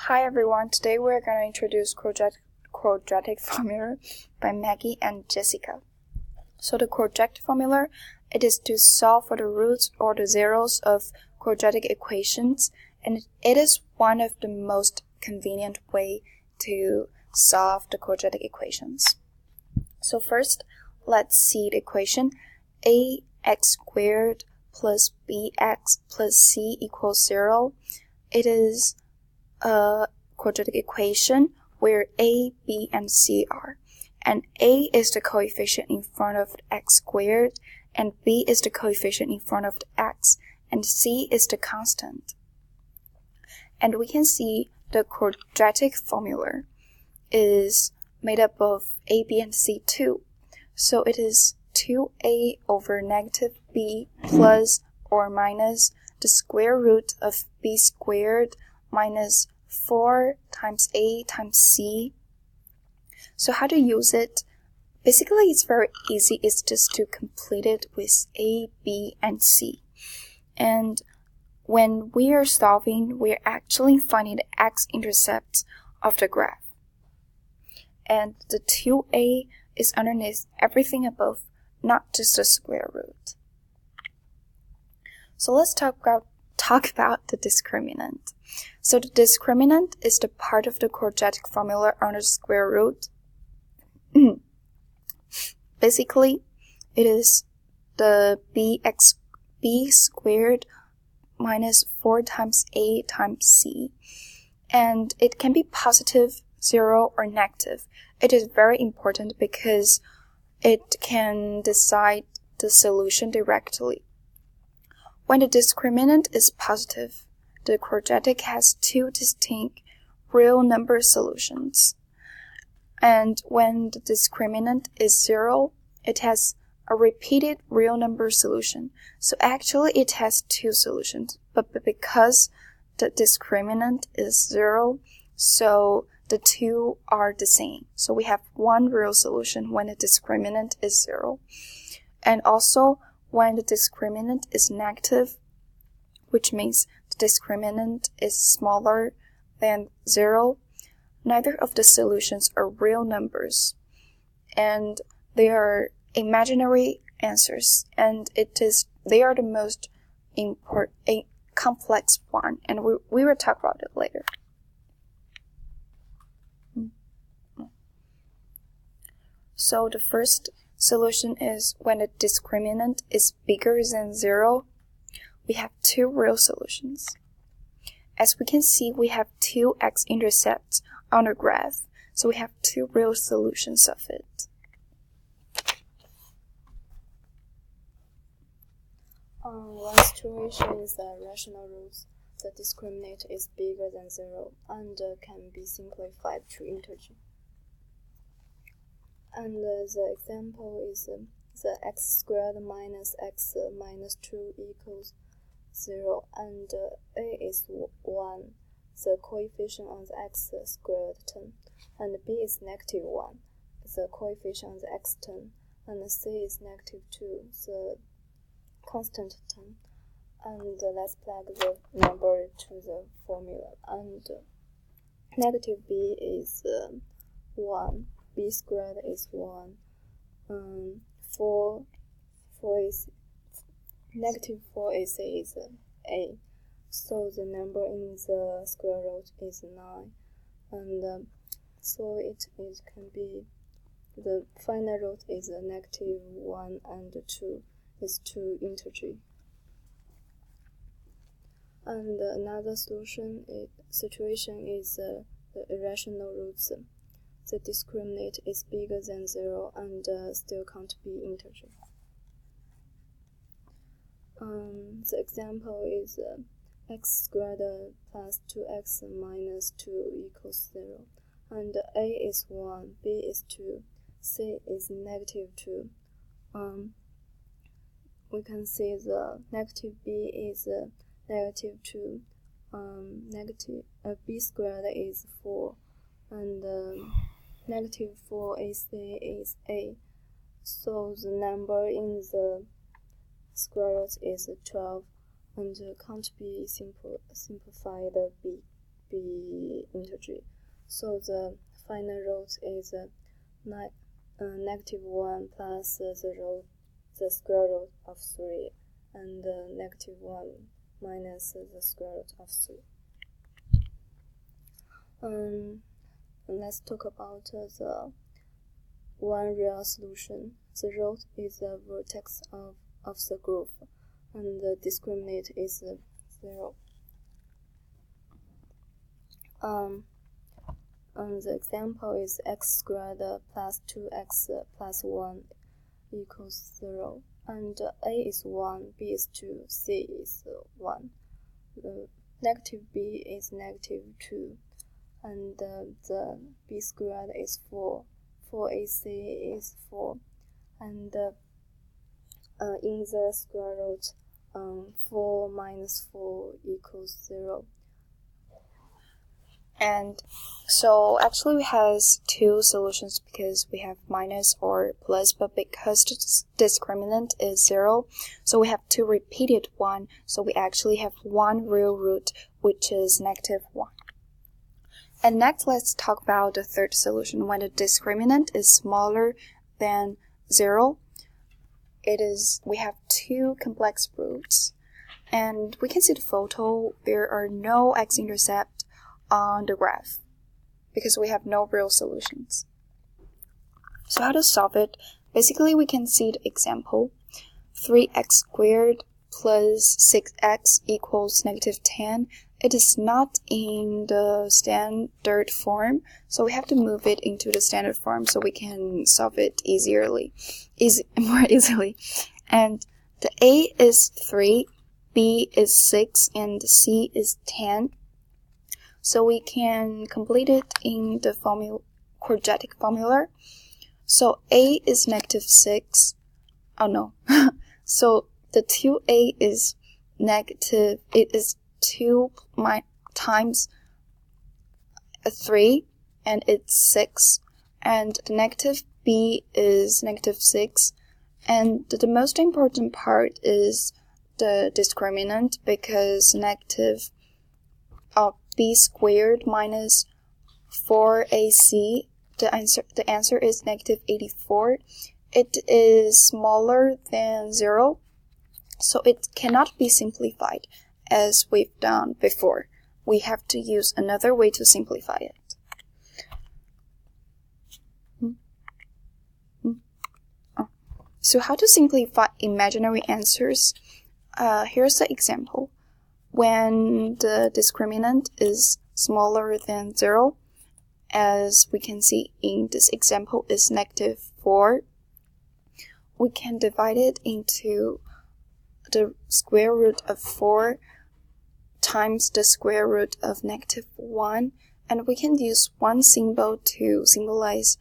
Hi everyone, today we're going to introduce quadratic formula by Maggie and Jessica. So the quadratic formula, it is to solve for the roots or the zeros of quadratic equations, and it is one of the most convenient way to solve the quadratic equations. So first, let's see the equation ax squared plus bx plus c equals 0. It is a quadratic equation where a, b, and c are. And a is the coefficient in front of x squared, and b is the coefficient in front of the x, and c is the constant. And we can see the quadratic formula is made up of a, b, and c too. So it is 2a over negative b plus or minus the square root of b squared minus 4 times a times c. So how to use it? Basically, it's very easy. It's just to complete it with a, b, and c. And when we are solving, we're actually finding the x-intercepts of the graph. And the 2a is underneath everything above, not just the square root. So let's talk about the discriminant. So the discriminant is the part of the quadratic formula under the square root. Basically, it is the b squared minus 4 times a times c. And it can be positive, 0, or negative. It is very important because it can decide the solution directly. When the discriminant is positive, the quadratic has two distinct real number solutions. And when the discriminant is 0, it has a repeated real number solution. So actually it has two solutions, but because the discriminant is 0, so the two are the same. So we have one real solution when the discriminant is 0. And also when the discriminant is negative, which means the discriminant is smaller than 0, neither of the solutions are real numbers, and they are imaginary answers, and they are the most complex one, and we will talk about it later. So the first solution is when the discriminant is bigger than 0, we have two real solutions. As we can see, we have two x-intercepts on the graph, so we have two real solutions of it. One situation is the rational roots. The discriminant is bigger than 0 and can be simplified to integer. And the example is the x squared minus x minus 2 equals 0, and a is 1, the coefficient on the x squared term, and b is negative 1, the coefficient on the x term, and c is negative 2, the constant term. And let's plug the number to the formula, and negative b is 1, b squared is 1, 4 is negative 4 is a, so the number in the square root is 9, and so it can be the final root is negative 1 and 2 is 2 integer. And another situation is the irrational roots. The discriminant is bigger than 0 and still can't be integer. The example is x squared plus 2x minus 2 equals 0, and a is 1, b is 2, c is negative 2. We can see the negative b is negative 2, b squared is 4, and negative 4ac is a. So the number in the square root is 12, and can't be simplified b. be integer. So the final root is -1 plus the square root of 3, and -1 minus the square root of 3. Let's talk about the one real solution. The root is the vertex of the group, and the discriminant is 0. The example is x squared plus 2x plus 1 equals 0, and a is 1, b is 2, c is 1. Negative b is -2, and the b squared is 4, 4ac is 4, and in the square root, 4 minus 4 equals 0. And so actually we has two solutions because we have minus or plus, but because the discriminant is 0, so we have two repeated one, so we actually have one real root, which is -1. And next, let's talk about the third solution. When the discriminant is smaller than 0, we have two complex roots. And we can see the photo, there are no x-intercept on the graph because we have no real solutions. So how to solve it? Basically, we can see the example. 3x squared plus 6x equals -10. It is not in the standard form, so we have to move it into the standard form so we can solve it more easily. And the a is 3, b is 6, and c is 10. So we can complete it in the quadratic formula. So a is -6. Oh no. So the 2a is negative. It is 2 times 3, and it's 6. And the negative b is -6. And the most important part is the discriminant, because negative b squared minus 4ac, the answer is -84. It is smaller than 0, so it cannot be simplified as we've done before. We have to use another way to simplify it. So how to simplify imaginary answers? Here's the example. When the discriminant is smaller than 0, as we can see in this example is -4, we can divide it into the square root of 4 times the square root of -1, and we can use one symbol to symbolize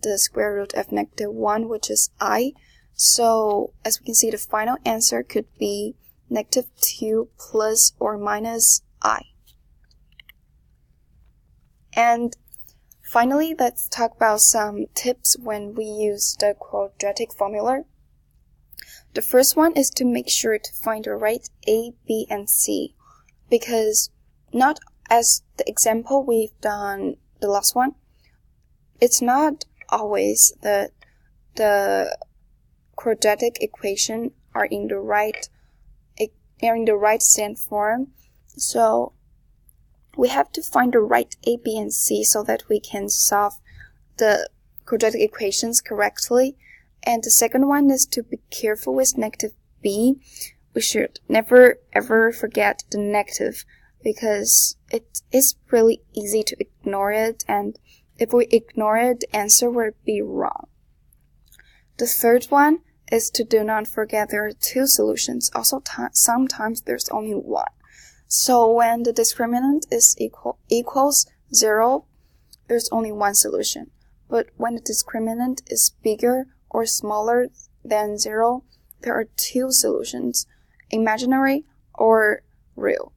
the square root of -1, which is I. So as we can see, the final answer could be -2 plus or minus I. And finally, let's talk about some tips when we use the quadratic formula. The first one is to make sure to find the right A, B, and C, because not as the example we've done the last one, it's not always that the quadratic equation are in the right stand form. So we have to find the right A, B, and C so that we can solve the quadratic equations correctly. And the second one is to be careful with -b. We should never ever forget the negative, because it is really easy to ignore it, and if we ignore it, the answer will be wrong. The third one is to do not forget there are two solutions. Also, sometimes there's only one. So when the discriminant is equals 0, there's only one solution. But when the discriminant is bigger or smaller than 0, there are two solutions, imaginary or real.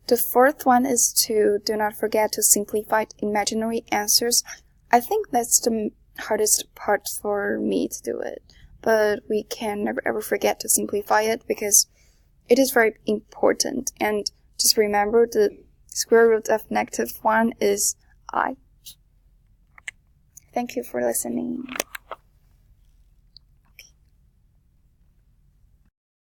The fourth one is to do not forget to simplify imaginary answers. I think that's the hardest part for me to do it, but we can never ever forget to simplify it because it is very important. And just remember, the Square root of -1 is I. Thank you for listening.